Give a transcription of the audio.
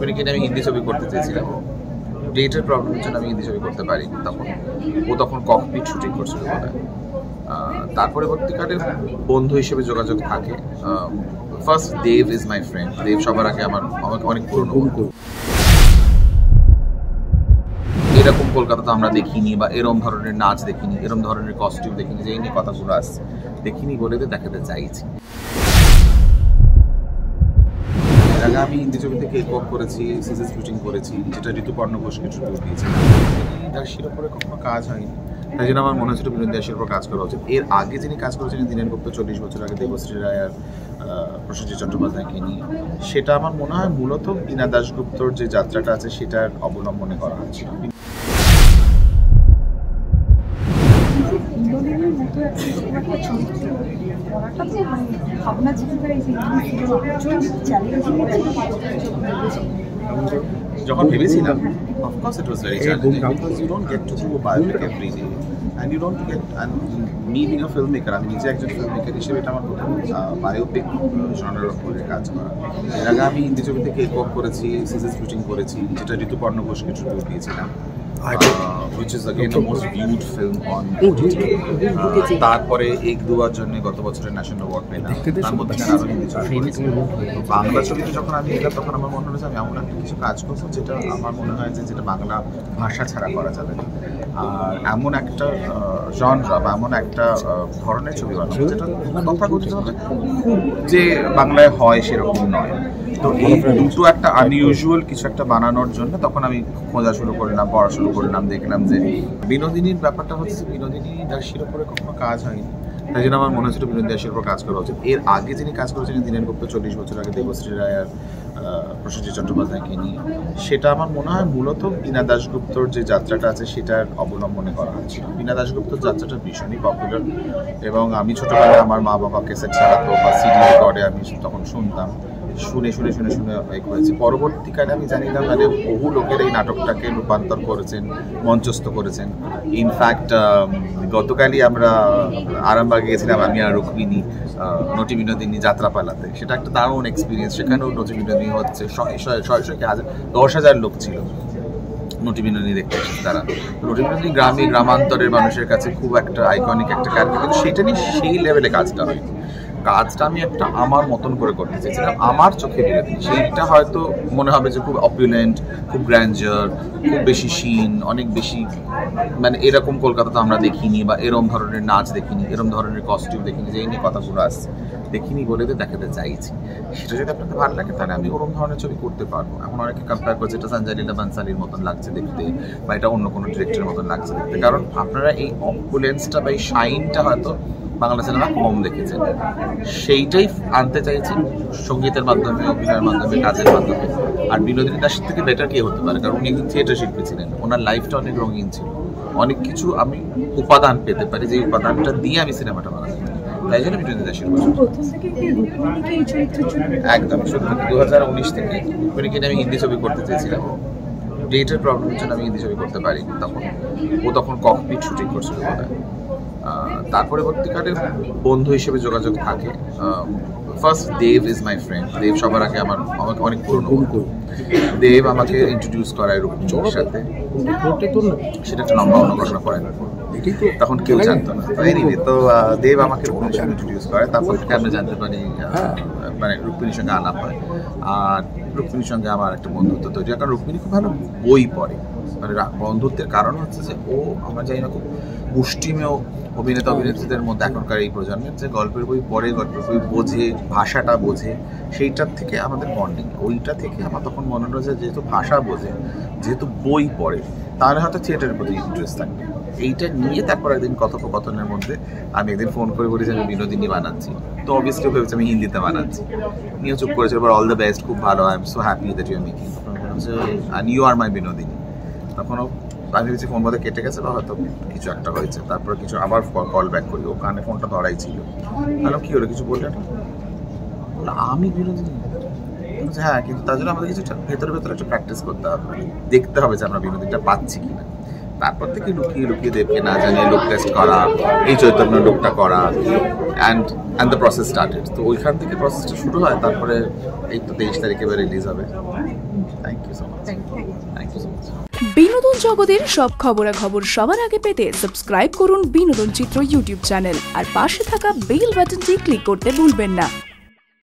রুক্মিণীকে নিয়ে আমি হিন্দি ছবি করতে চেয়েছিলাম। ডেটের প্রবলেমের জন্য আমি হিন্দি ছবি করতে পারিনি তখন ককপিট শুটিং করছিল বোধ হয়। তার পরবর্তীকালে বন্ধু হিসেবে যোগাযোগ থাকে। First Dev is my friend. Dev সবার আগে আমাকে অনেক পুরনো বন্ধু। এরকম কলকাতা আমরা দেখিনি, বা এরম ধরনের নাচ দেখিনি, এরম ধরনের কস্টিউম দেখিনি, যে এই নিয়ে কথাগুলো আসছে দেখিনি বলে দেখাতে চাইছি। এর আগে আমি হিন্দি ছবিতে কেক ওয়াক করেছি, সিজন শুটিং করেছি, যেটা ঋতুপর্ণ ঘোষকে ট্রিবিউট দিয়েছিলাম। দাসীর উপরে কখনো কাজ হয়নি, তাই জন্য আমার মনে হচ্ছিল বিনোদিনী দাসের উপর কাজ করা উচিত। এর আগে যিনি কাজ করেছেন দীনেন গুপ্ত 40 বছর আগে দেবশ্রী রায় আর প্রসেনজিৎ চট্টোপাধ্যায়কে নিয়ে, সেটা আমার মনে হয় মূলত বীণা দাশগুপ্তর যে যাত্রাটা আছে সেটার অবলম্বনে করা হয়েছিল। যখন ভেবেছিলাম, of course it was very challenging because you don't get to do a biopic every day and you don't get, and me being a filmmaker, আমি নিজে একজন ফিল্মমেকার হিসেবে এটা আমার প্রথম বায়োপিক জনরার উপরে কাজ করা। এর আগে আমি হিন্দি ছবিতে কেক ওয়াক করেছি, সিজন শুটিং করেছি, যেটা ঋতুপর্ণ ঘোষকে ট্রিবিউট দিয়েছিলাম, which is again the most viewed film on OTT. তারপরে এক দুবার জন্য গত বছরের ন্যাশনাল অ্যাওয়ার্ড পেলাম। তার মধ্যে আরো হিন্দি ছবি বাংলা ছবিতে যখন আমি এলাম তখন আমার মনে হয়েছে আমি এমন একটা কিছু কাজ করবো যেটা আমার মনে হয় যেটা বাংলা ভাষা ছাড়া করা যাবে না, আর এমন একটা জনরা বা এমন একটা ধরনের ছবি বানাবো যেটা তথাকথিতভাবে যে বাংলায় হয় সেরকম নয়। তো এই দুটো একটা আনইউজুয়াল কিছু একটা বানানোর জন্য তখন আমি খোঁজা শুরু করলাম, পড়া শুরু করলাম, দেখলাম যে বিনোদিনীর ব্যাপারটা হচ্ছে বিনোদিনী দাসীর উপরে কখনো কাজ হয়নি, তাই জন্য আমার মনে হচ্ছিল বিনোদিনী দাসের উপর কাজ করা উচিত। এর আগে যিনি কাজ করেছেন দীনেন গুপ্ত 40 বছর আগে দেবশ্রী রায় আর প্রসেনজিৎ চট্টোপাধ্যায়কে নিয়ে, সেটা আমার মনে হয় মূলত বীণা দাশগুপ্তর যে যাত্রাটা আছে সেটার অবলম্বনে করা হয়েছিল। বীণা দাশগুপ্তর যাত্রাটা ভীষণই পপুলার এবং আমি ছোটবেলায় আমার মা বাবা ক্যাসেট ছাড়াতো বা সিডি রেকর্ডে আমি তখন শুনতাম, শুনে হয়েছে। পরবর্তীকালে আমি জানি না মানে বহু লোকের এই নাটকটাকে রূপান্তর করেছেন, মঞ্চস্থ করেছেন। ইনফ্যাক্ট গতকালই আমরা আরামবাগে গেছিলাম, আমি আর রুক্মিণী, নটি বিনোদিনী যাত্রাপালাতে। সেটা একটা দারুণ এক্সপিরিয়েন্স। সেখানেও নটি বিনোদিনী হচ্ছে 10,000 লোক ছিল নটি বিনোদিনী দেখতে এসেছে তারা। নটি বিনোদিনী গ্রামান্তরের মানুষের কাছে খুব একটা আইকনিক একটা ক্যারেক্টার, কিন্তু সেটা নিয়ে সেই লেভেলে কাজটা হয়। কাজটা আমি একটা আমার মতন করে করতে চেয়েছিলাম, আমার চোখে বিনোদিনী। সেইটা হয়তো মনে হবে যে খুব অপুলেন্ট, খুব গ্র্যান্ডার, খুব বেশি সিন, অনেক বেশি, মানে এরকম কলকাতা আমরা দেখিনি, বা এরম ধরনের নাচ দেখিনি, এরম ধরনের কস্টিউম দেখিনি, যে এই নিয়ে কথাগুলো আসছে দেখিনি বলে দেখাতে চাইছি। সেটা যদি আপনাদের ভালো লাগে তাহলে আমি ওরম ধরনের ছবি করতে পারবো। এখন অনেকে কম্পেয়ার করছে এটা সঞ্জয় লীলা বানসালির মতন লাগছে দেখতে, বা এটা অন্য কোনো ডিরেক্টরের মতন লাগছে দেখতে, কারণ আপনারা এই অপুলেন্সটা বা এই শাইনটা হয়তো বাংলা সিনেমা কম দেখেছেন। সেইটাই আনতে চাইছি সঙ্গীতের মাধ্যমে, অভিনয়ের মাধ্যমে, কাজের মাধ্যমে। আর বিনোদিনী দাসের থেকে বেটার কে হতে পারে, কারণ উনি একজন থিয়েটার শিল্পী ছিলেন, ওনার লাইফটা অনেক রঙিন ছিল, অনেক কিছু আমি উপাদান পেতে পারি যে উপাদানটা দিয়ে আমি সিনেমাটা বানাতে পারি। তাই জন্য বিনোদিনী দাসের একদম শুরু থেকে 2019 থেকে রুক্মিণীকে নিয়ে আমি হিন্দি ছবি করতে চেয়েছিলাম। ডেটের প্রবলেমের জন্য আমি হিন্দি ছবি করতে পারিনি তখন ককপিট শুটিং করছিল বোধ হয়। তার পরবর্তীকালে বন্ধু হিসেবে যোগাযোগ থাকে। First Dev is my friend. Dev সবার আগে আমাকে অনেক পুরনো বন্ধু। দেব আমাকে ইন্ট্রোডিউস করায় রুক্মিণীর সাথে, সেটা একটা লম্বা অন্যঘটনা পড়ে না, তখন কেউ জানতো না। তো দেব আমাকে রুক্মিণীর সাথে ইন্ট্রোডিউস করে, তারপর থেকে আমরা জানতে পারি মানে রুক্মিণীর সঙ্গে আলাপ হয়, আর রুক্মিণীর সঙ্গে আমার একটা বন্ধুত্ব তৈরি হয়। কারণ রুক্মিণী খুব ভালো বই পড়ে, মানে বন্ধুত্বের কারণ হচ্ছে যে ও, আমরা জানি না, খুব মুষ্টিমেয় অভিনেত্রীদের মধ্যে এখনকার এই প্রজন্মের, যে গল্পের বই পড়ে, গল্পের বই বোঝে, ভাষাটা বোঝে, সেইটার থেকে আমাদের বন্ডিং। ওইটা থেকে আমার তখন মনে হলো যে যেহেতু ভাষা বোঝে, যেহেতু বই পড়ে, তাহলে হয়তো থিয়েটারের প্রতি ইন্টারেস্ট থাকবে। এইটা নিয়ে তারপর একদিন কথোপকথনের মধ্যে আমি একদিন ফোন করে বলি যে আমি বিনোদিনী বানাচ্ছি। তো অবভিয়াসলি ভেবেছি আমি হিন্দিতে বানাচ্ছি, নিয়ে চুপ করেছিল। এবার অল দ্য বেস্ট, খুব ভালো, I am so happy that you are making, and you are my Binodini. তখনও আমি ভেবেছি ফোন বোধহয় কেটে গেছে বা হয়তো কিছু একটা হয়েছে। তারপর কিছু আবার কল ব্যাক করি, ওখানে ফোনটা ধরাই ছিল। হ্যালো, কী হলো, কিছু বললে না? আমি বিনোদিনী, হ্যাঁ, কিন্তু তার জন্য আমাদের কিছু ভেতরে একটা প্র্যাকটিস করতে হবে, দেখতে হবে যে আমরা বিনোদিনীটা পাচ্ছি কিনা। তারপর থেকে লুকিয়ে দেবকে না জানিয়ে লুক টেস্ট করা, এই চৈতন্য লুকটা করা, and the process started. তো ওইখান থেকে প্রসেসটা শুরু হয়, তারপরে এই তো 23 তারিখে রিলিজ হবে। Thank you so much. Thank you so much. বিনোদন জগতের সব খবরাখবর সবার আগে পেতে সাবস্ক্রাইব করুন বিনোদন চিত্র ইউটিউব চ্যানেল আর পাশে থাকা বেল বাটনটি ক্লিক করতে ভুলবেন না।